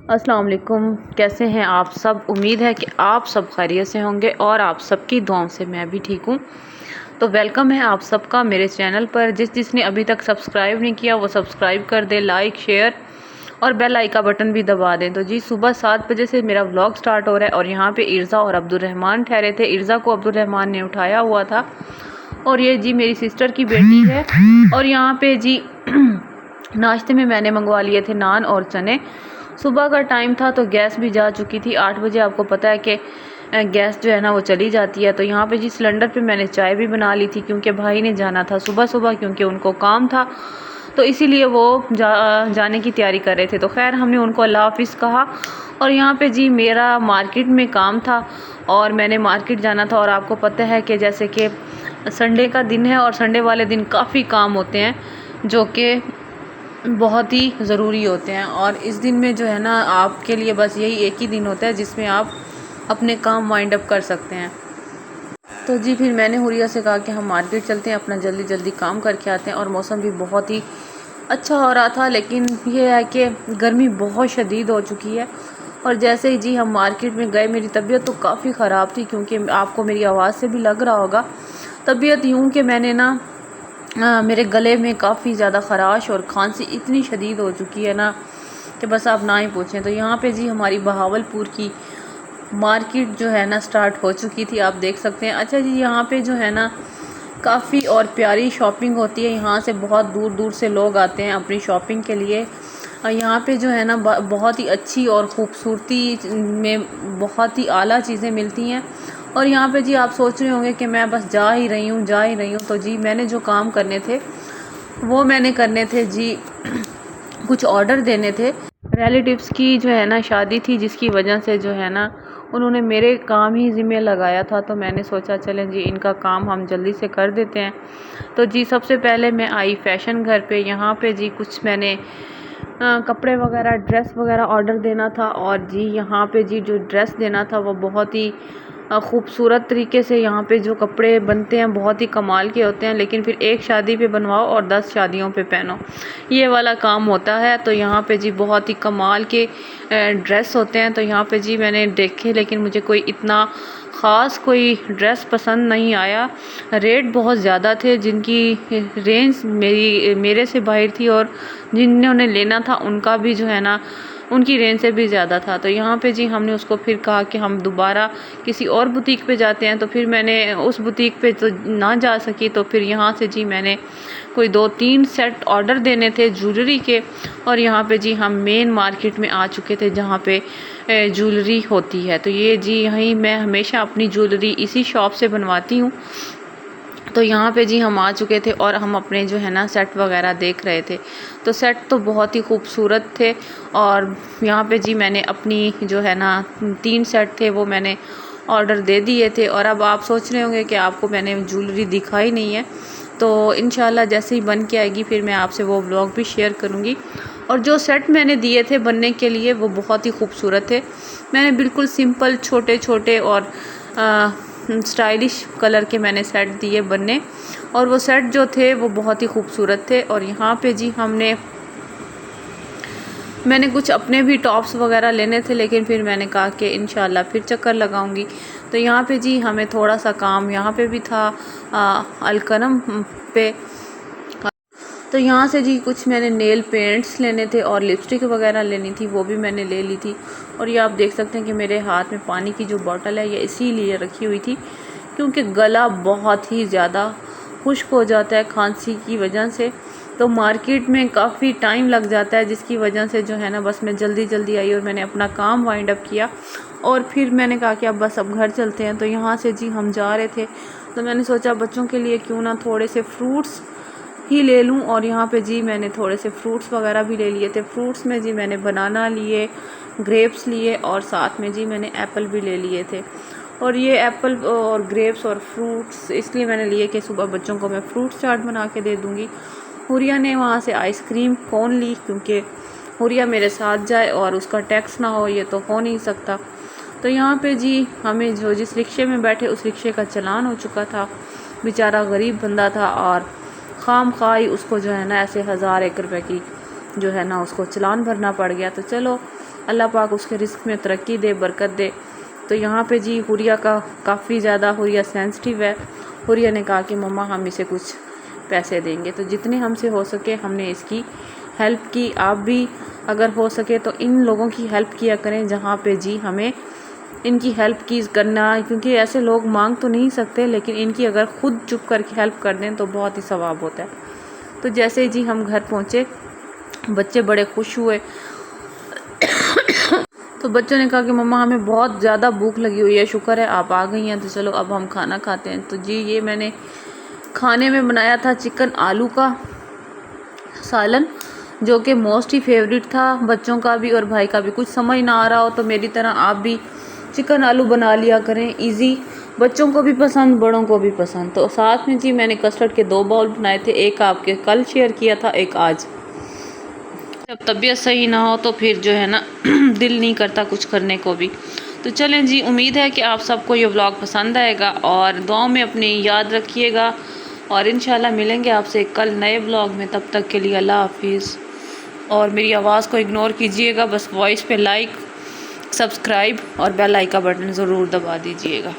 अस्सलाम वालेकुम। कैसे हैं आप सब? उम्मीद है कि आप सब खैरियत से होंगे और आप सबकी दुआओं से मैं भी ठीक हूँ। तो वेलकम है आप सबका मेरे चैनल पर। जिसने अभी तक सब्सक्राइब नहीं किया वो सब्सक्राइब कर दे, लाइक शेयर और बेल आइका बटन भी दबा दें। तो जी सुबह 7 बजे से मेरा व्लॉग स्टार्ट हो रहा है और यहाँ पे इर्ज़ा और अब्दुर्रहमान ठहरे थे। इर्ज़ा को अब्दुर्रहमान ने उठाया हुआ था और ये जी मेरी सिस्टर की बेटी है। और यहाँ पे जी नाश्ते में मैंने मंगवा लिए थे नान और चने। सुबह का टाइम था तो गैस भी जा चुकी थी। 8 बजे आपको पता है कि गैस जो है ना वो चली जाती है। तो यहाँ पे जी सिलेंडर पे मैंने चाय भी बना ली थी क्योंकि भाई ने जाना था सुबह सुबह, क्योंकि उनको काम था, तो इसीलिए वो जाने की तैयारी कर रहे थे। तो खैर हमने उनको अल्लाह हाफिज़ कहा। और यहाँ पे जी मेरा मार्केट में काम था और मैंने मार्केट जाना था। और आपको पता है कि जैसे कि संडे का दिन है और संडे वाले दिन काफ़ी काम होते हैं जो कि बहुत ही ज़रूरी होते हैं। और इस दिन में जो है ना आपके लिए बस यही एक ही दिन होता है जिसमें आप अपने काम वाइंड अप कर सकते हैं। तो जी फिर मैंने हुरिया से कहा कि हम मार्केट चलते हैं, अपना जल्दी जल्दी काम करके आते हैं। और मौसम भी बहुत ही अच्छा हो रहा था, लेकिन ये है कि गर्मी बहुत शदीद हो चुकी है। और जैसे ही जी हम मार्केट में गए मेरी तबीयत तो काफ़ी ख़राब थी, क्योंकि आपको मेरी आवाज़ से भी लग रहा होगा। तबीयत यूँ कि मैंने ना मेरे गले में काफ़ी ज़्यादा ख़राश और खांसी इतनी शदीद हो चुकी है ना कि बस आप ना ही पूछें। तो यहाँ पे जी हमारी बहावलपुर की मार्केट जो है ना स्टार्ट हो चुकी थी, आप देख सकते हैं। अच्छा जी यहाँ पे जो है ना काफ़ी और प्यारी शॉपिंग होती है। यहाँ से बहुत दूर दूर से लोग आते हैं अपनी शॉपिंग के लिए। यहाँ पे जो है ना बहुत ही अच्छी और ख़ूबसूरती में बहुत ही आला चीज़ें मिलती हैं। और यहाँ पे जी आप सोच रहे होंगे कि मैं बस जा ही रही हूँ। तो जी मैंने जो काम करने थे वो मैंने करने थे जी कुछ ऑर्डर देने थे। रिलेटिव्स की जो है ना शादी थी, जिसकी वजह से जो है ना उन्होंने मेरे काम ही ज़िम्मे लगाया था। तो मैंने सोचा चलें जी इनका काम हम जल्दी से कर देते हैं। तो जी सबसे पहले मैं आई फैशन घर पे। यहाँ पे जी कुछ मैंने कपड़े वगैरह ड्रेस वगैरह ऑर्डर देना था। और जी यहाँ पे जी जो ड्रेस देना था वो बहुत ही ख़ूबसूरत तरीके से यहाँ पे जो कपड़े बनते हैं बहुत ही कमाल के होते हैं, लेकिन फिर एक शादी पे बनवाओ और 10 शादियों पे पहनो, ये वाला काम होता है। तो यहाँ पे जी बहुत ही कमाल के ड्रेस होते हैं। तो यहाँ पे जी मैंने देखे, लेकिन मुझे कोई इतना ख़ास कोई ड्रेस पसंद नहीं आया। रेट बहुत ज़्यादा थे, जिनकी रेंज मेरे से बाहर थी, और जिन्होंने लेना था उनका भी जो है ना उनकी रेंज से भी ज़्यादा था। तो यहाँ पे जी हमने उसको फिर कहा कि हम दोबारा किसी और बुटीक पे जाते हैं। तो फिर मैंने उस बुटीक पे तो ना जा सकी, तो फिर यहाँ से जी मैंने कोई 2-3 सेट ऑर्डर देने थे ज्वेलरी के। और यहाँ पे जी हम मेन मार्केट में आ चुके थे जहाँ पे ज्वेलरी होती है। तो ये जी यहीं मैं हमेशा अपनी ज्वेलरी इसी शॉप से बनवाती हूँ। तो यहाँ पे जी हम आ चुके थे और हम अपने जो है ना सेट वगैरह देख रहे थे। तो सेट तो बहुत ही खूबसूरत थे। और यहाँ पे जी मैंने अपनी जो है ना 3 सेट थे वो मैंने ऑर्डर दे दिए थे। और अब आप सोच रहे होंगे कि आपको मैंने ज्वेलरी दिखाई नहीं है, तो इंशाल्लाह जैसे ही बन के आएगी फिर मैं आपसे वो व्लॉग भी शेयर करूँगी। और जो सेट मैंने दिए थे बनने के लिए वो बहुत ही खूबसूरत थे। मैंने बिल्कुल सिंपल छोटे छोटे और स्टाइलिश कलर के मैंने सेट दिए बनने, और वो सेट जो थे वो बहुत ही खूबसूरत थे। और यहाँ पे जी मैंने कुछ अपने भी टॉप्स वगैरह लेने थे, लेकिन फिर मैंने कहा कि इंशाल्लाह फिर चक्कर लगाऊंगी। तो यहाँ पे जी हमें थोड़ा सा काम यहाँ पे भी था अलकनम पे। तो यहाँ से जी कुछ मैंने नेल पेंट्स लेने थे और लिपस्टिक वगैरह लेनी थी, वो भी मैंने ले ली थी। और ये आप देख सकते हैं कि मेरे हाथ में पानी की जो बोतल है ये इसीलिए रखी हुई थी क्योंकि गला बहुत ही ज़्यादा खुश्क हो जाता है खांसी की वजह से। तो मार्केट में काफ़ी टाइम लग जाता है, जिसकी वजह से जो है ना बस मैं जल्दी जल्दी आई और मैंने अपना काम वाइंड अप किया। और फिर मैंने कहा कि अब घर चलते हैं। तो यहाँ से जी हम जा रहे थे, तो मैंने सोचा बच्चों के लिए क्यों ना थोड़े से फ्रूट्स ही ले लूँ। और यहाँ पे जी मैंने थोड़े से फ्रूट्स वगैरह भी ले लिए थे। फ्रूट्स में जी मैंने बनाना लिए, ग्रेप्स लिए और साथ में जी मैंने एप्पल भी ले लिए थे। और ये एप्पल और ग्रेप्स और फ्रूट्स इसलिए मैंने लिए कि सुबह बच्चों को मैं फ्रूट चाट बना के दे दूँगी। हुरिया ने वहाँ से आइसक्रीम कोन ली, क्योंकि हुरिया मेरे साथ जाए और उसका टैक्स ना हो, ये तो हो नहीं सकता। तो यहाँ पे जी हमें जो जिस रिक्शे में बैठे उस रिक्शे का चालान हो चुका था। बेचारा गरीब बंदा था और खाम खाई उसको जो है ना ऐसे 1000-1 रुपए की जो है ना उसको चालान भरना पड़ गया। तो चलो अल्लाह पाक उसके रिस्क में तरक्की दे, बरकत दे। तो यहाँ पे जी हुरिया का काफ़ी ज़्यादा हुरिया सेंसिटिव है। हुरिया ने कहा कि मम्मा हम इसे कुछ पैसे देंगे, तो जितने हमसे हो सके हमने इसकी हेल्प की। आप भी अगर हो सके तो इन लोगों की हेल्प किया करें जहाँ पे जी हमें इनकी हेल्प की करना, क्योंकि ऐसे लोग मांग तो नहीं सकते, लेकिन इनकी अगर ख़ुद चुप करके हेल्प कर दें तो बहुत ही सवाब होता है। तो जैसे ही जी हम घर पहुँचे, बच्चे बड़े खुश हुए। तो बच्चों ने कहा कि मम्मा हमें बहुत ज़्यादा भूख लगी हुई है, शुक्र है आप आ गई हैं, तो चलो अब हम खाना खाते हैं। तो जी ये मैंने खाने में बनाया था चिकन आलू का सालन, जो कि मोस्ट ही फेवरेट था बच्चों का भी और भाई का भी। कुछ समझ ना आ रहा हो तो मेरी तरह आप भी चिकन आलू बना लिया करें, इजी, बच्चों को भी पसंद, बड़ों को भी पसंद। तो साथ में जी मैंने कस्टर्ड के 2 बाउल बनाए थे, एक आपके कल शेयर किया था, एक आज। जब तबीयत सही ना हो तो फिर जो है ना दिल नहीं करता कुछ करने को भी। तो चलें जी, उम्मीद है कि आप सबको ये व्लॉग पसंद आएगा और दुआओं में अपनी याद रखिएगा और इंशाल्लाह मिलेंगे आपसे कल नए व्लॉग में। तब तक के लिए अल्लाह हाफिज़। और मेरी आवाज़ को इग्नोर कीजिएगा, बस वॉइस पे लाइक, सब्सक्राइब और बेल आइकन बटन ज़रूर दबा दीजिएगा।